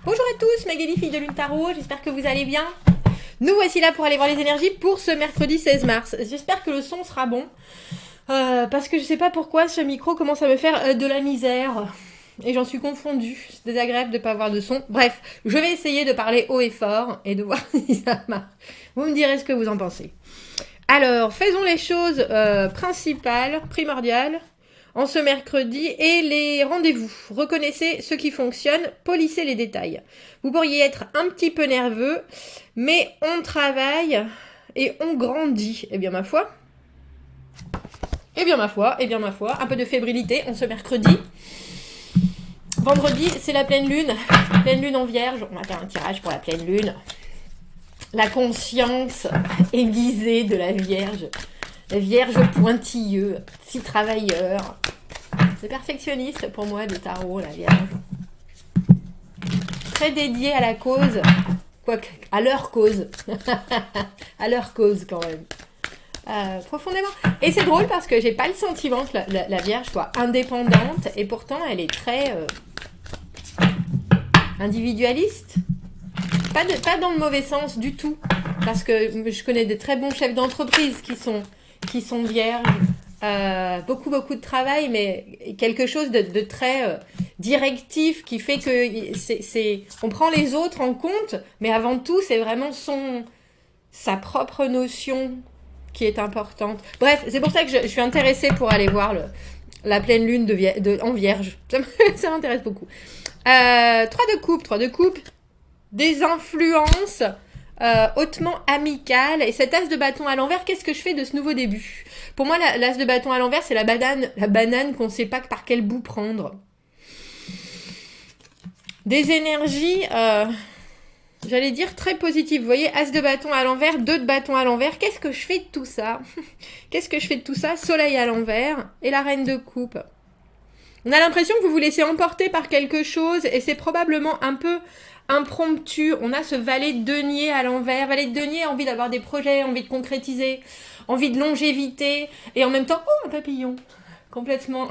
Bonjour à tous, Magali, fille de Lune Tarot, j'espère que vous allez bien. Nous voici là pour aller voir les énergies pour ce mercredi 16 mars. J'espère que le son sera bon, parce que je sais pas pourquoi ce micro commence à me faire de la misère. Et j'en suis confondue, c'est désagréable de ne pas avoir de son. Bref, je vais essayer de parler haut et fort et de voir si ça marche. Vous me direz ce que vous en pensez. Alors, faisons les choses principales, primordiales, en ce mercredi et les rendez-vous. Reconnaissez ce qui fonctionne, polissez les détails. Vous pourriez être un petit peu nerveux, mais on travaille et on grandit. Eh bien, ma foi. Eh bien, ma foi. Eh bien, ma foi. Un peu de fébrilité en ce mercredi. Vendredi, c'est la pleine lune. Pleine lune en vierge. On va faire un tirage pour la pleine lune. La conscience aiguisée de la vierge. La vierge pointilleux, si travailleur. C'est perfectionniste pour moi le tarot, la vierge. Très dédié à la cause. Quoique, à leur cause. À leur cause quand même. Profondément. Et c'est drôle parce que j'ai pas le sentiment que la vierge soit indépendante et pourtant elle est très individualiste. Pas dans le mauvais sens du tout. Parce que je connais de très bons chefs d'entreprise qui sont vierges. Beaucoup de travail, mais quelque chose de très directif qui fait que on prend les autres en compte, mais avant tout, c'est vraiment sa propre notion qui est importante. Bref, c'est pour ça que je suis intéressée pour aller voir la pleine lune en vierge. Ça m'intéresse beaucoup. 3 de coupe. Des influences hautement amicales. Et cet as de bâton à l'envers, qu'est-ce que je fais de ce nouveau début? Pour moi, l'as de bâton à l'envers, c'est la banane qu'on ne sait pas par quel bout prendre. Des énergies, j'allais dire très positives. Vous voyez, as de bâton à l'envers, 2 de bâton à l'envers. Qu'est-ce que je fais de tout ça? Qu'est-ce que je fais de tout ça? Soleil à l'envers et la reine de coupe. On a l'impression que vous vous laissez emporter par quelque chose et c'est probablement un peu impromptu. On a ce valet de denier à l'envers. Valet de denier a envie d'avoir des projets, envie de concrétiser, envie de longévité et en même temps, oh, un papillon complètement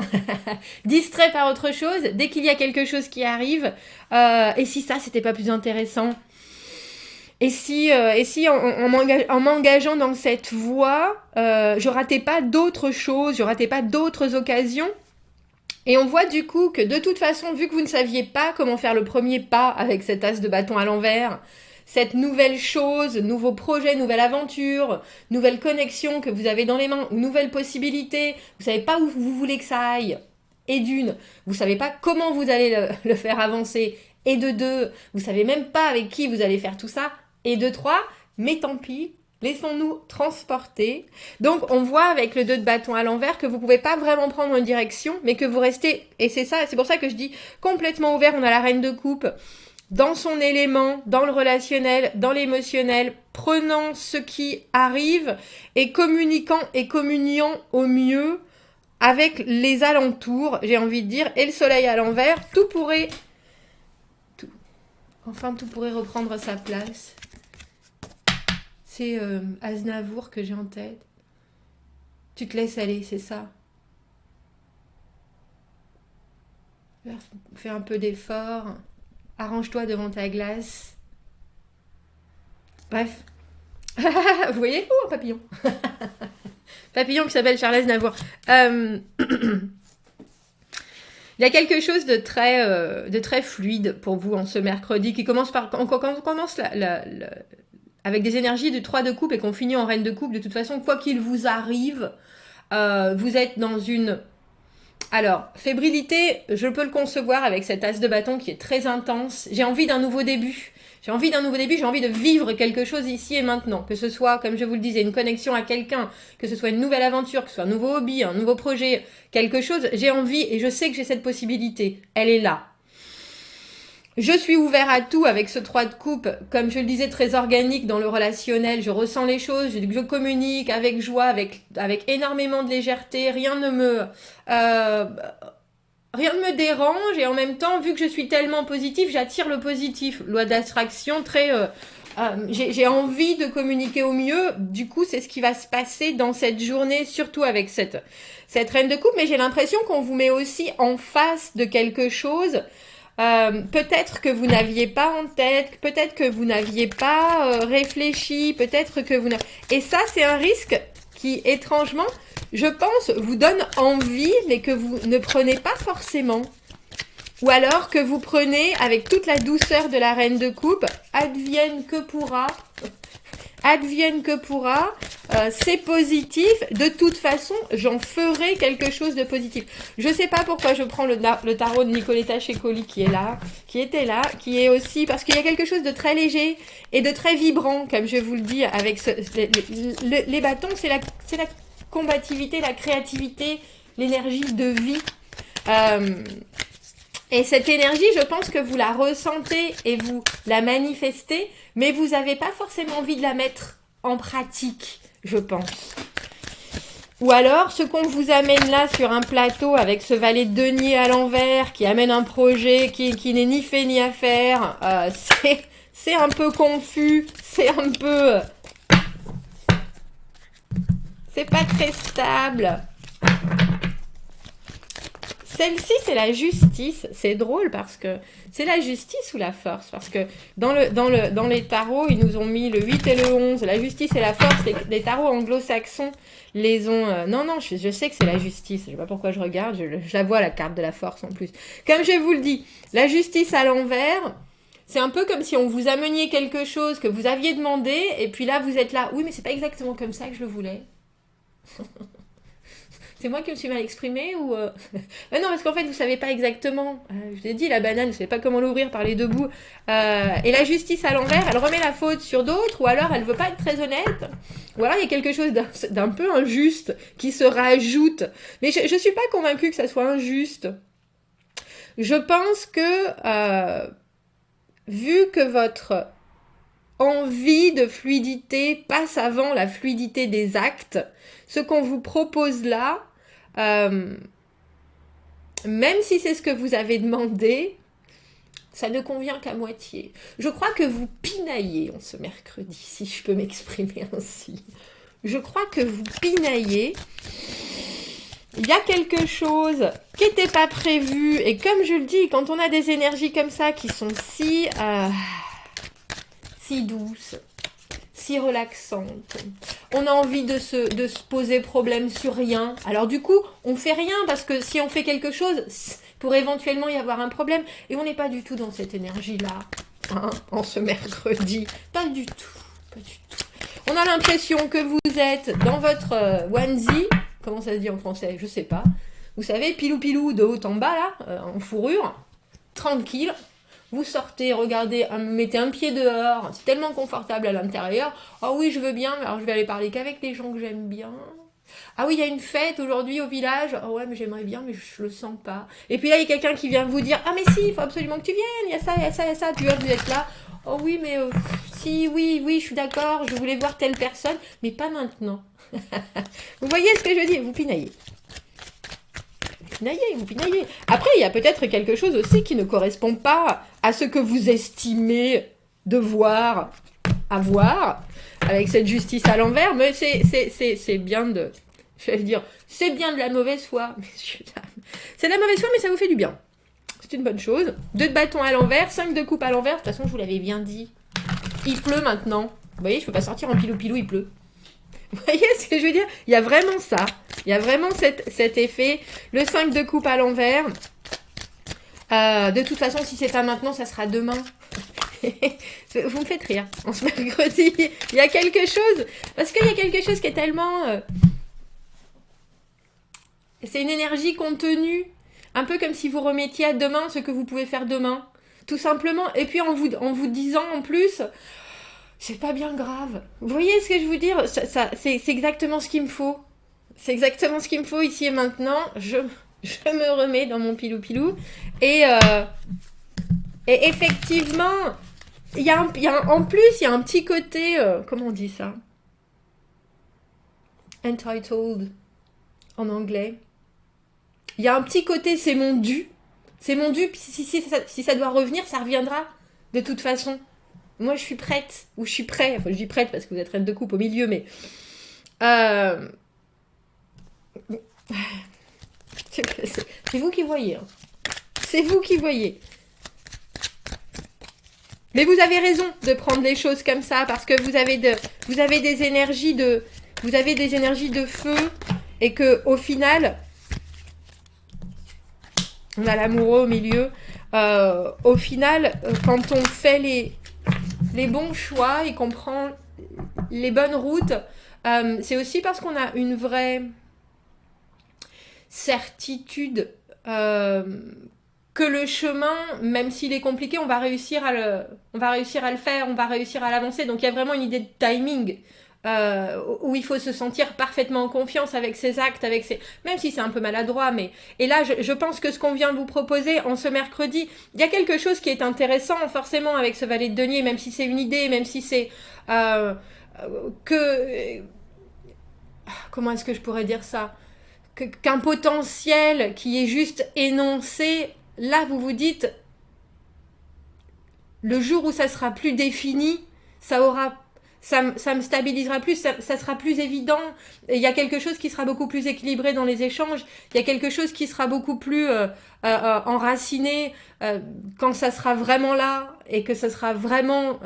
distrait par autre chose. Dès qu'il y a quelque chose qui arrive, et si ça, c'était pas plus intéressant? Et si en m'engageant dans cette voie, je ratais pas d'autres choses, je ratais pas d'autres occasions? Et on voit du coup que de toute façon, vu que vous ne saviez pas comment faire le premier pas avec cet as de bâton à l'envers, cette nouvelle chose, nouveau projet, nouvelle aventure, nouvelle connexion que vous avez dans les mains, ou nouvelle possibilité, vous savez pas où vous voulez que ça aille, et d'une, vous savez pas comment vous allez le faire avancer, et de deux, vous savez même pas avec qui vous allez faire tout ça, et de trois, mais tant pis, laissons-nous transporter. Donc, on voit avec le 2 de bâton à l'envers que vous pouvez pas vraiment prendre une direction, mais que vous restez, et c'est ça, c'est pour ça que je dis complètement ouvert. On a la reine de coupe dans son élément, dans le relationnel, dans l'émotionnel, prenant ce qui arrive et communiquant et communiant au mieux avec les alentours, j'ai envie de dire, et le soleil à l'envers, tout pourrait reprendre sa place. C'est Aznavour que j'ai en tête. Tu te laisses aller, c'est ça. Fais un peu d'effort. Arrange-toi devant ta glace. Bref. Vous voyez? Oh, un papillon. Papillon qui s'appelle Charles Aznavour. Il y a quelque chose de très fluide pour vous en ce mercredi qui commence par... Quand on commence avec des énergies de 3 de coupe et qu'on finit en reine de coupe, de toute façon, quoi qu'il vous arrive, vous êtes dans une... Alors, fébrilité, je peux le concevoir avec cet as de bâton qui est très intense. J'ai envie d'un nouveau début. J'ai envie de vivre quelque chose ici et maintenant. Que ce soit, comme je vous le disais, une connexion à quelqu'un, que ce soit une nouvelle aventure, que ce soit un nouveau hobby, un nouveau projet, quelque chose. J'ai envie et je sais que j'ai cette possibilité. Elle est là. Je suis ouvert à tout avec ce 3 de coupe, comme je le disais, très organique dans le relationnel. Je ressens les choses, je communique avec joie, avec énormément de légèreté. Rien ne me dérange et en même temps, vu que je suis tellement positif, j'attire le positif. Loi d'attraction, j'ai envie de communiquer au mieux. Du coup, c'est ce qui va se passer dans cette journée, surtout avec cette reine de coupe. Mais j'ai l'impression qu'on vous met aussi en face de quelque chose Peut-être que vous n'aviez pas en tête, peut-être que vous n'aviez pas réfléchi, peut-être que vous... Et ça, c'est un risque qui, étrangement, je pense, vous donne envie, mais que vous ne prenez pas forcément. Ou alors que vous prenez avec toute la douceur de la reine de coupe, advienne que pourra, c'est positif, de toute façon, j'en ferai quelque chose de positif. Je sais pas pourquoi je prends le tarot de Nicoletta Cecoli qui est là, qui était là, qui est aussi, parce qu'il y a quelque chose de très léger et de très vibrant, comme je vous le dis, avec les bâtons, c'est la combativité, la créativité, l'énergie de vie. Et cette énergie, je pense que vous la ressentez et vous la manifestez, mais vous n'avez pas forcément envie de la mettre en pratique, je pense. Ou alors, ce qu'on vous amène là sur un plateau avec ce valet de denier à l'envers qui amène un projet qui n'est ni fait ni à faire, c'est un peu confus, c'est un peu... c'est pas très stable. Celle-ci, c'est la justice. C'est drôle parce que c'est la justice ou la force. Parce que dans les tarots, ils nous ont mis le 8 et le 11. La justice et la force, les tarots anglo-saxons les ont... non, je sais que c'est la justice. Je sais pas pourquoi je regarde. Je la vois, la carte de la force en plus. Comme je vous le dis, la justice à l'envers, c'est un peu comme si on vous ameniez quelque chose que vous aviez demandé. Et puis là, vous êtes là. Oui, mais c'est pas exactement comme ça que je le voulais. C'est moi qui me suis mal exprimée ou... non, parce qu'en fait, vous savez pas exactement. Je vous ai dit, la banane, vous savez pas comment l'ouvrir par les deux bouts. Et la justice à l'envers, elle remet la faute sur d'autres, ou alors elle veut pas être très honnête. Ou alors il y a quelque chose d'un peu injuste qui se rajoute. Mais je suis pas convaincue que ça soit injuste. Je pense que, vu que votre envie de fluidité passe avant la fluidité des actes, ce qu'on vous propose là, même si c'est ce que vous avez demandé, ça ne convient qu'à moitié. Je crois que vous pinaillez en ce mercredi, si je peux m'exprimer ainsi. Je crois que vous pinaillez. Il y a quelque chose qui n'était pas prévu. Et comme je le dis, quand on a des énergies comme ça qui sont si douces, si relaxante. On a envie de se poser problème sur rien. Alors du coup, on fait rien parce que si on fait quelque chose, pour éventuellement y avoir un problème, et on n'est pas du tout dans cette énergie-là, hein, en ce mercredi. Pas du tout, pas du tout. On a l'impression que vous êtes dans votre onesie, comment ça se dit en français, je sais pas. Vous savez, pilou-pilou de haut en bas là, en fourrure, tranquille. Vous sortez, regardez, mettez un pied dehors, c'est tellement confortable à l'intérieur. Oh oui, je veux bien, mais alors je vais aller parler qu'avec les gens que j'aime bien. Ah oui, il y a une fête aujourd'hui au village. Oh ouais, mais j'aimerais bien, mais je le sens pas. Et puis là, il y a quelqu'un qui vient vous dire, ah mais si, il faut absolument que tu viennes, il y a ça, il y a ça, il y a ça. Puis là, vous êtes là. Oh oui, mais si, oui, je suis d'accord, je voulais voir telle personne, mais pas maintenant. Vous voyez ce que je veux dire? Vous pinaillez. Vous pinaillez. Après, il y a peut-être quelque chose aussi qui ne correspond pas à ce que vous estimez devoir avoir avec cette justice à l'envers, mais c'est bien de... Je vais dire, c'est bien de la mauvaise foi. C'est de la mauvaise foi, mais ça vous fait du bien. C'est une bonne chose. 2 de bâton à l'envers, 5 de coupe à l'envers. De toute façon, je vous l'avais bien dit. Il pleut maintenant. Vous voyez, je peux pas sortir en pilou-pilou, il pleut. Vous voyez ce que je veux dire? Il y a vraiment ça. Il y a vraiment cet effet. Le 5 de coupe à l'envers. De toute façon, si c'est pas maintenant, ça sera demain. Vous me faites rire. En ce mercredi, il y a quelque chose. Parce qu'il y a quelque chose qui est tellement... c'est une énergie contenue. Un peu comme si vous remettiez à demain ce que vous pouvez faire demain. Tout simplement. Et puis en vous disant en plus... C'est pas bien grave. Vous voyez ce que je veux dire? C'est exactement ce qu'il me faut. C'est exactement ce qu'il me faut ici et maintenant. Je me remets dans mon pilou-pilou. Et effectivement, en plus, il y a un petit côté... comment on dit ça? Entitled en anglais. Il y a un petit côté, c'est mon dû. C'est mon dû, puis si ça doit revenir, ça reviendra de toute façon. Moi, je suis prête, ou je suis prêt. Enfin, je dis prête parce que vous êtes reine de coupe au milieu, mais... c'est vous qui voyez. Hein. C'est vous qui voyez. Mais vous avez raison de prendre les choses comme ça, parce que vous avez des énergies de feu, et que au final, on a l'amoureux au milieu. Au final, quand on fait les bons choix et qu'on prend les bonnes routes, c'est aussi parce qu'on a une vraie certitude que le chemin, même s'il est compliqué, on va réussir à le faire, on va réussir à l'avancer. Donc il y a vraiment une idée de timing. Où il faut se sentir parfaitement en confiance avec ses actes, même si c'est un peu maladroit, mais et là je pense que ce qu'on vient de vous proposer en ce mercredi, il y a quelque chose qui est intéressant forcément avec ce valet de denier, même si c'est une idée, même si c'est que comment est-ce que je pourrais dire ça, qu'un potentiel qui est juste énoncé, là vous vous dites le jour où ça sera plus défini, ça me stabilisera plus, ça sera plus évident. Il y a quelque chose qui sera beaucoup plus équilibré dans les échanges. Il y a quelque chose qui sera beaucoup plus enraciné quand ça sera vraiment là et que ça sera vraiment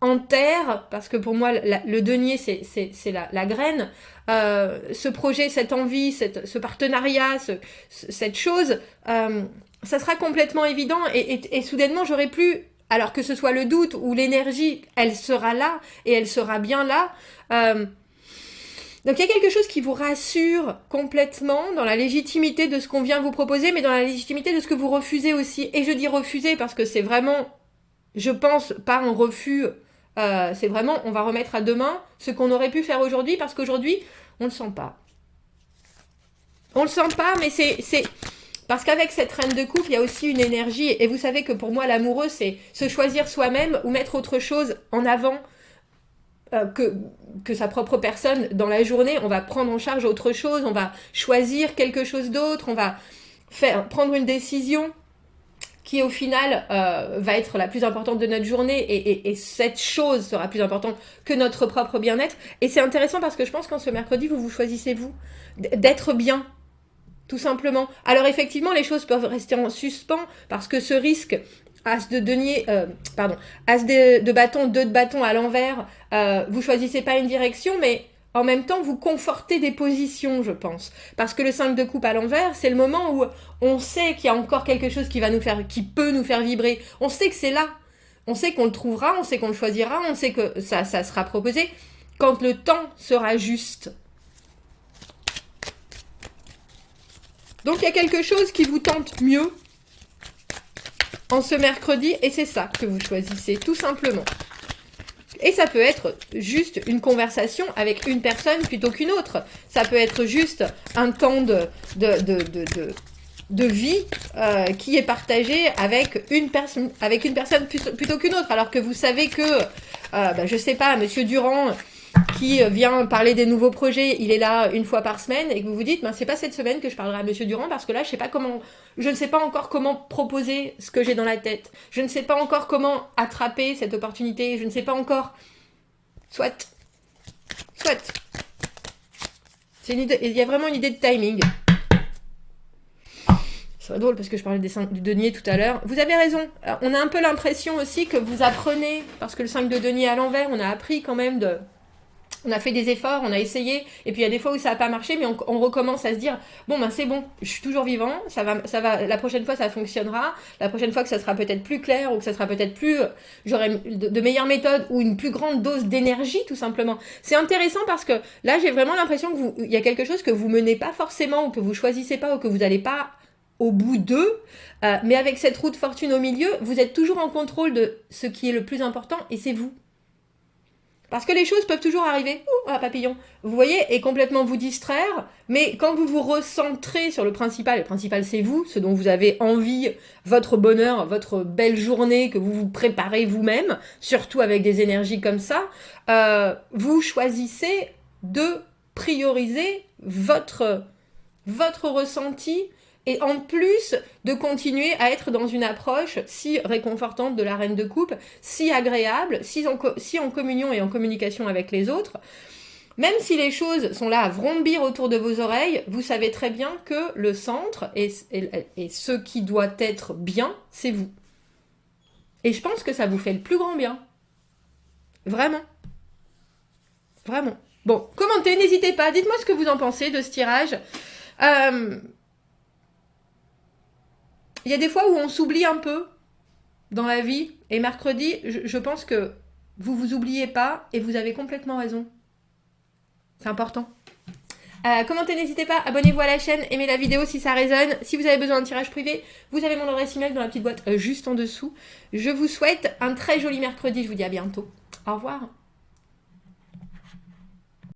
en terre. Parce que pour moi, le denier, c'est la graine. Ce projet, cette envie, ce partenariat, cette chose, ça sera complètement évident. Et soudainement, j'aurai plus... Alors que ce soit le doute ou l'énergie, elle sera là et elle sera bien là. Donc il y a quelque chose qui vous rassure complètement dans la légitimité de ce qu'on vient vous proposer, mais dans la légitimité de ce que vous refusez aussi. Et je dis refuser parce que c'est vraiment, je pense, pas un refus. C'est vraiment, on va remettre à demain ce qu'on aurait pu faire aujourd'hui parce qu'aujourd'hui, on le sent pas. On le sent pas, mais c'est... Parce qu'avec cette reine de coupe, il y a aussi une énergie. Et vous savez que pour moi, l'amoureux, c'est se choisir soi-même ou mettre autre chose en avant que sa propre personne dans la journée. On va prendre en charge autre chose, on va choisir quelque chose d'autre, on va prendre une décision qui au final va être la plus importante de notre journée et cette chose sera plus importante que notre propre bien-être. Et c'est intéressant parce que je pense qu'en ce mercredi, vous choisissez vous d'être bien. Tout simplement. Alors effectivement, les choses peuvent rester en suspens parce que ce risque, as de denier, as de bâton, 2 de bâton à l'envers, vous choisissez pas une direction, mais en même temps, vous confortez des positions, je pense. Parce que le 5 de coupe à l'envers, c'est le moment où on sait qu'il y a encore quelque chose qui peut nous faire vibrer. On sait que c'est là. On sait qu'on le trouvera, on sait qu'on le choisira, on sait que ça sera proposé quand le temps sera juste. Donc il y a quelque chose qui vous tente mieux en ce mercredi et c'est ça que vous choisissez tout simplement. Et ça peut être juste une conversation avec une personne plutôt qu'une autre. Ça peut être juste un temps de vie qui est partagé avec une personne plutôt qu'une autre. Alors que vous savez que, je sais pas, Monsieur Durand qui vient parler des nouveaux projets, il est là une fois par semaine et que vous vous dites, c'est pas cette semaine que je parlerai à Monsieur Durand parce que là, je ne sais pas encore comment proposer ce que j'ai dans la tête. Je ne sais pas encore comment attraper cette opportunité. Je ne sais pas encore. Soit. Il y a vraiment une idée de timing. C'est drôle parce que je parlais du denier tout à l'heure. Vous avez raison. On a un peu l'impression aussi que vous apprenez, parce que le 5 de denier à l'envers, on a appris quand même on a fait des efforts, on a essayé, et puis il y a des fois où ça n'a pas marché, mais on recommence à se dire, c'est bon, je suis toujours vivant, ça va, la prochaine fois ça fonctionnera, la prochaine fois que ça sera peut-être plus clair, ou que ça sera peut-être plus, j'aurai de meilleures méthodes, ou une plus grande dose d'énergie, tout simplement. C'est intéressant parce que là, j'ai vraiment l'impression il y a quelque chose que vous menez pas forcément, ou que vous choisissez pas, ou que vous n'allez pas au bout d'eux, mais avec cette roue de fortune au milieu, vous êtes toujours en contrôle de ce qui est le plus important, et c'est vous. Parce que les choses peuvent toujours arriver, papillon, vous voyez, et complètement vous distraire, mais quand vous vous recentrez sur le principal c'est vous, ce dont vous avez envie, votre bonheur, votre belle journée que vous vous préparez vous-même, surtout avec des énergies comme ça, vous choisissez de prioriser votre ressenti, et en plus de continuer à être dans une approche si réconfortante de la reine de coupe, si agréable, si en communion et en communication avec les autres, même si les choses sont là à vrombir autour de vos oreilles, vous savez très bien que le centre et ce qui doit être bien, c'est vous. Et je pense que ça vous fait le plus grand bien. Vraiment. Vraiment. Bon, commentez, n'hésitez pas. Dites-moi ce que vous en pensez de ce tirage. Il y a des fois où on s'oublie un peu dans la vie. Et mercredi, je pense que vous oubliez pas et vous avez complètement raison. C'est important. Commentez, n'hésitez pas, abonnez-vous à la chaîne, aimez la vidéo si ça résonne. Si vous avez besoin d'un tirage privé, vous avez mon adresse email dans la petite boîte juste en dessous. Je vous souhaite un très joli mercredi, je vous dis à bientôt. Au revoir.